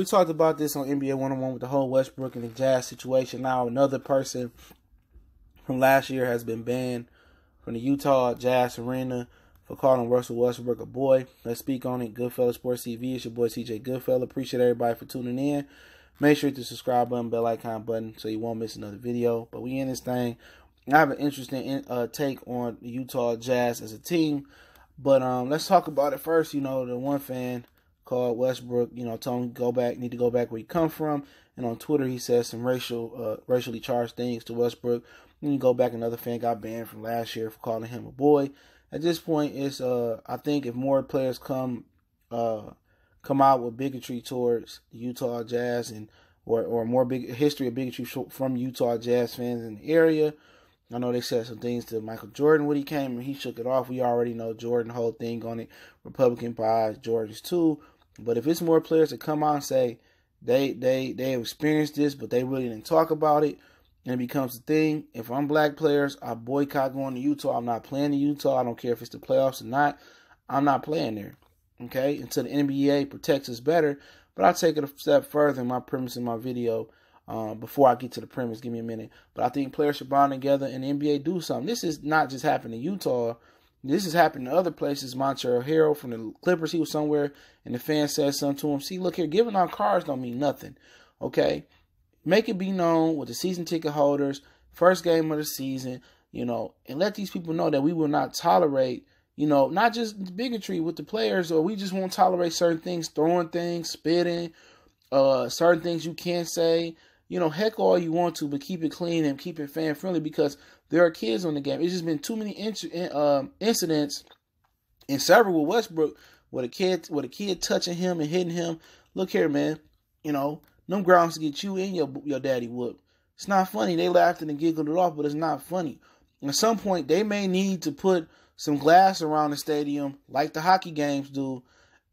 we talked about this on NBA 101 with the whole Westbrook and the Jazz situation. Now another person from last year has been banned from the Utah Jazz Arena for calling Russell Westbrook a boy. Let's speak on it. Goodfella Sports TV. It's your boy CJ Goodfella. Appreciate everybody for tuning in. Make sure to hit the subscribe button, bell icon button, so you won't miss another video. But we in this thing. I have an interesting take on the Utah Jazz as a team. But let's talk about it first. You know, the one fan called Westbrook, you know, told him need to go back where he come from. And on Twitter, he said some racially charged things to Westbrook. And you go back, another fan got banned from last year for calling him a boy. At this point, it's I think if more players come out with bigotry towards the Utah Jazz and or more big history of bigotry from Utah Jazz fans in the area. I know they said some things to Michael Jordan when he came and he shook it off. We already know Jordan, whole thing on it, Republican bias, Georgia's too. But if it's more players that come out and say they have experienced this, but they really didn't talk about it, and it becomes a thing. If I'm black players, I boycott going to Utah. I'm not playing in Utah. I don't care if it's the playoffs or not. I'm not playing there. Okay? Until the NBA protects us better. But I'll take it a step further in my premise in my video. Before I get to the premise, give me a minute. But I think players should bond together and the NBA do something. This is not just happening in Utah. This is happening in other places. Montrezl Harrell from the Clippers, he was somewhere, and the fan said something to him. See, look here, giving out cards don't mean nothing. Okay? Make it be known with the season ticket holders, first game of the season, you know, and let these people know that we will not tolerate, you know, not just bigotry with the players, or we just won't tolerate certain things, throwing things, spitting, certain things you can't say. You know, heck all you want to, but keep it clean and keep it fan friendly because there are kids on the game. It's just been too many incidents, and several with Westbrook, with a kid touching him and hitting him. Look here, man. You know, them grounds to get you and your daddy whooped. It's not funny. They laughed and giggled it off, but it's not funny. At some point, they may need to put some glass around the stadium, like the hockey games do,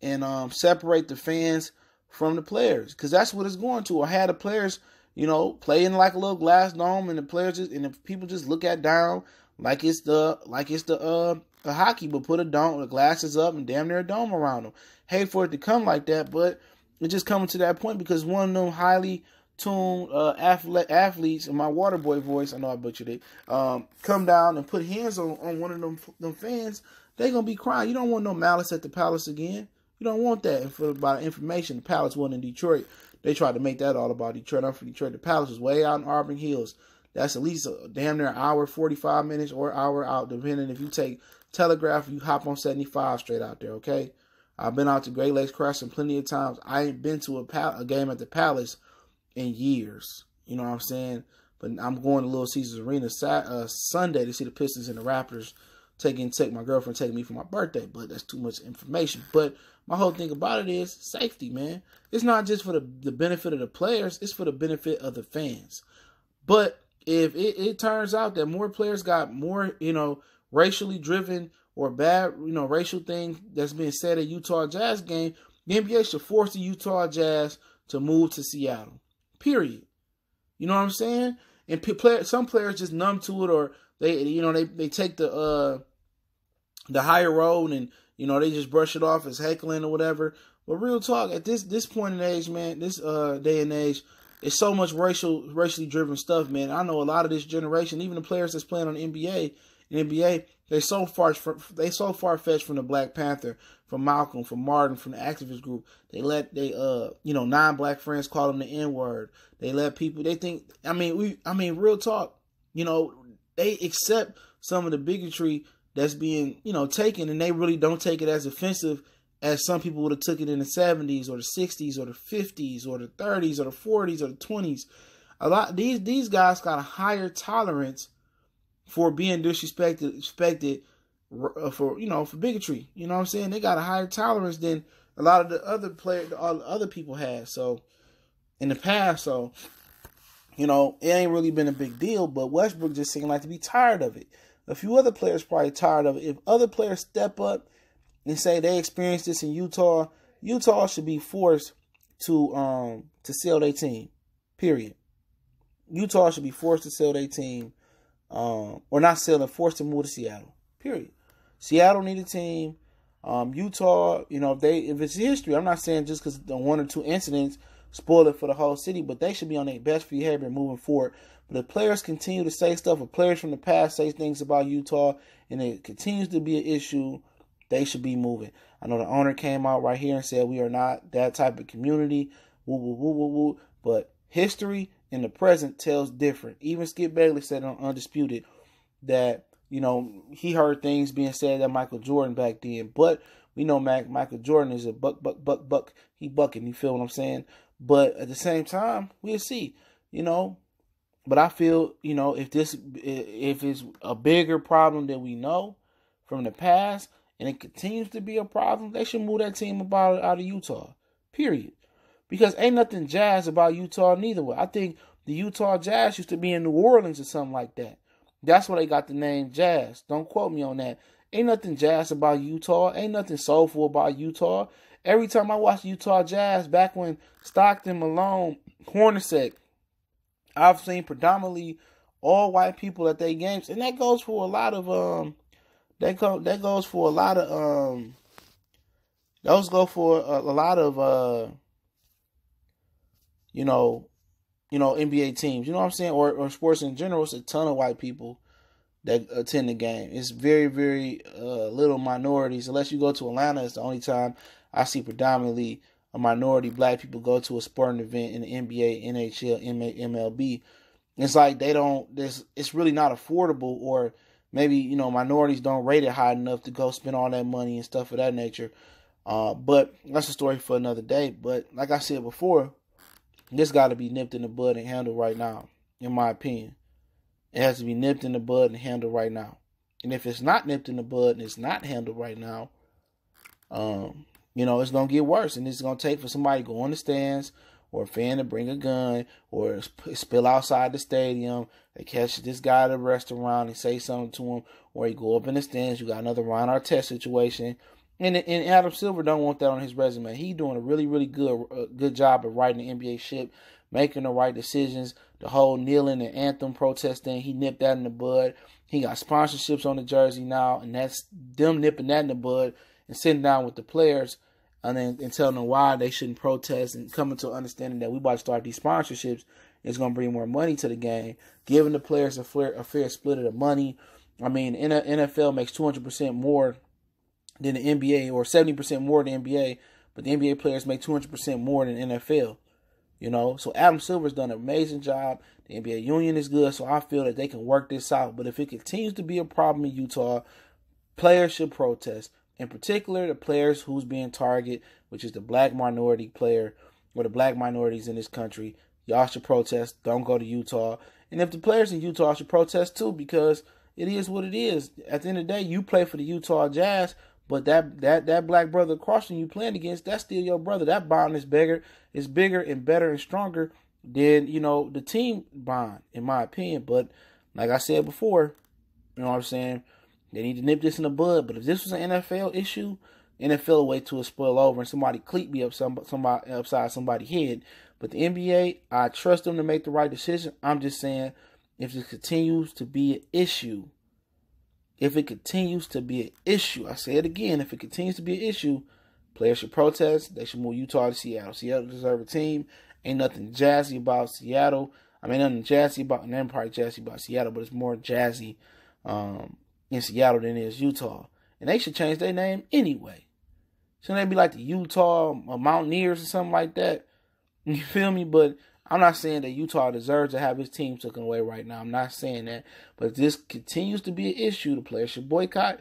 and separate the fans from the players, because that's what it's going to. Or have the players, you know, playing like a little glass dome, and the players the people just look at down like it's the hockey, but put the glasses up and damn near a dome around them. Hate for it to come like that, but it's just coming to that point because one of them highly tuned athletes, in my Waterboy voice, I know I butchered it, come down and put hands on one of them fans, they gonna be crying. You don't want no malice at the Palace again. You don't want that. And for about information, the Palace wasn't in Detroit. They tried to make that all about Detroit. I'm from Detroit. The Palace was way out in Auburn Hills. That's at least a damn near an hour, 45 minutes, or hour out, depending if you take Telegraph, you hop on 75 straight out there, okay? I've been out to Great Lakes Crossing plenty of times. I ain't been to a game at the Palace in years. You know what I'm saying? But I'm going to Little Caesars Arena Sunday to see the Pistons and the Raptors. Take my girlfriend taking me for my birthday, but that's too much information. But my whole thing about it is safety, man. It's not just for the benefit of the players, it's for the benefit of the fans. But if it turns out that more players got more, you know, racially driven or bad, you know, racial things that's being said at Utah Jazz game, the NBA should force the Utah Jazz to move to Seattle. Period. You know what I'm saying? And some players just numb to it, or they take the higher road and, you know, they just brush it off as heckling or whatever. But real talk, at this point in age, man, this day and age, it's so much racially driven stuff, man. I know a lot of this generation, even the players that's playing on the NBA, they so far fetched from the Black Panther, from Malcolm, from Martin, from the activist group. They non-black friends call them the N-word. They let people, they think, real talk, you know, they accept some of the bigotry that's being, you know, taken, and they really don't take it as offensive as some people would have took it in the 70s or the 60s or the 50s or the 30s or the 40s or the 20s. A lot these guys got a higher tolerance for being disrespected for bigotry. You know what I'm saying? They got a higher tolerance than a lot of the other people had. So in the past, you know, it ain't really been a big deal, but Westbrook just seemed like to be tired of it. A few other players probably tired of it. If other players step up and say they experienced this in Utah, Utah should be forced to sell their team. Period. Utah should be forced to sell their team, or not sell it, forced to move to Seattle. Period. Seattle need a team. Utah, you know, if it's history, I'm not saying just because the one or two incidents, spoil it for the whole city, but they should be on their best behavior moving forward. But if players continue to say stuff, if players from the past say things about Utah, and it continues to be an issue, they should be moving. I know the owner came out right here and said we are not that type of community, woo, woo, woo, woo, woo. But history in the present tells different. Even Skip Bayless said on Undisputed that, you know, he heard things being said that Michael Jordan back then. But we know Michael Jordan is a buck. He bucking, you feel what I'm saying? But at the same time, we'll see, you know. But I feel, you know, if it's a bigger problem than we know from the past, and it continues to be a problem, they should move that team out of Utah. Period. Because ain't nothing jazz about Utah neither way. I think the Utah Jazz used to be in New Orleans or something like that. That's where they got the name Jazz. Don't quote me on that. Ain't nothing jazz about Utah. Ain't nothing soulful about Utah. Every time I watch Utah Jazz, back when Stockton, Malone, Hornacek, I've seen predominantly all white people at their games, and that goes for a lot of those go for a lot of NBA teams. You know what I'm saying? Or sports in general. It's a ton of white people that attend the game. It's very, very little minorities. Unless you go to Atlanta, it's the only time I see predominantly a minority black people go to a sporting event in the NBA, NHL, MLB. It's like it's really not affordable, or maybe, you know, minorities don't rate it high enough to go spend all that money and stuff of that nature. But that's a story for another day. But like I said before, this got to be nipped in the bud and handled right now, in my opinion. It has to be nipped in the bud and handled right now. And if it's not nipped in the bud and it's not handled right now, you know, it's going to get worse. And it's going to take for somebody to go on the stands, or a fan to bring a gun, or spill outside the stadium. They catch this guy at a restaurant and say something to him, or he go up in the stands. You got another Ron Artest situation. And Adam Silver don't want that on his resume. He doing a really, really good job of riding the NBA ship, making the right decisions. The whole kneeling and anthem protest thing, he nipped that in the bud. He got sponsorships on the jersey now, and that's them nipping that in the bud and sitting down with the players and telling them why they shouldn't protest, and coming to an understanding that we about to start these sponsorships. It's going to bring more money to the game, giving the players a fair split of the money. I mean, NFL makes 200% more than the NBA, or 70% more than the NBA, but the NBA players make 200% more than the NFL. You know, so Adam Silver's done an amazing job. The NBA union is good, so I feel that they can work this out. But if it continues to be a problem in Utah, players should protest. In particular, the players who's being targeted, which is the black minority player, or the black minorities in this country. Y'all should protest. Don't go to Utah. And if the players in Utah should protest too, because it is what it is. At the end of the day, you play for the Utah Jazz, but that black brother across from you playing against, that's still your brother. That bond is bigger and better and stronger than, you know, the team bond, in my opinion. But like I said before, you know what I'm saying, they need to nip this in the bud. But if this was an NFL issue, NFL will wait till it spoil over and somebody cleat me up somebody upside somebody's head. But the NBA, I trust them to make the right decision. I'm just saying, if it continues to be an issue, I say it again, if it continues to be an issue, players should protest. They should move Utah to Seattle. Seattle deserves a team. Ain't nothing jazzy about Seattle. I mean, nothing jazzy about, and then probably jazzy about Seattle, but it's more jazzy in Seattle than it is Utah. And they should change their name anyway. Shouldn't they be like the Utah Mountaineers or something like that? You feel me? But I'm not saying that Utah deserves to have his team taken away right now. I'm not saying that. But if this continues to be an issue, the players should boycott.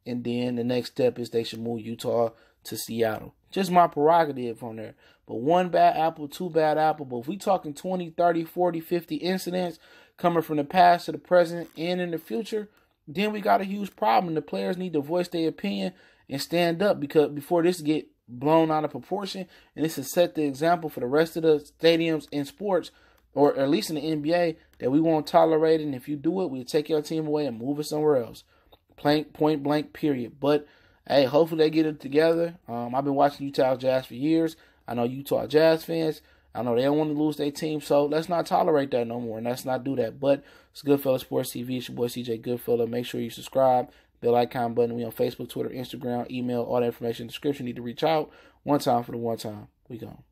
And then the next step is they should move Utah to Seattle. Just my prerogative on there. But one bad apple, two bad apple. But if we talking 20, 30, 40, 50 incidents coming from the past to the present and in the future, then we got a huge problem. The players need to voice their opinion and stand up, because before this get blown out of proportion, and this is set the example for the rest of the stadiums in sports, or at least in the NBA, that we won't tolerate it. And if you do it, we'll take your team away and move it somewhere else. Point blank, period. But hey, hopefully they get it together. I've been watching Utah Jazz for years. I know Utah Jazz fans. I know they don't want to lose their team, so let's not tolerate that no more, and let's not do that. But it's Goodfella Sports TV. It's your boy CJ Goodfella. Make sure you subscribe. Bell icon button. We on Facebook, Twitter, Instagram, email, all that information in the description. You need to reach out. One time for the one time. We gone.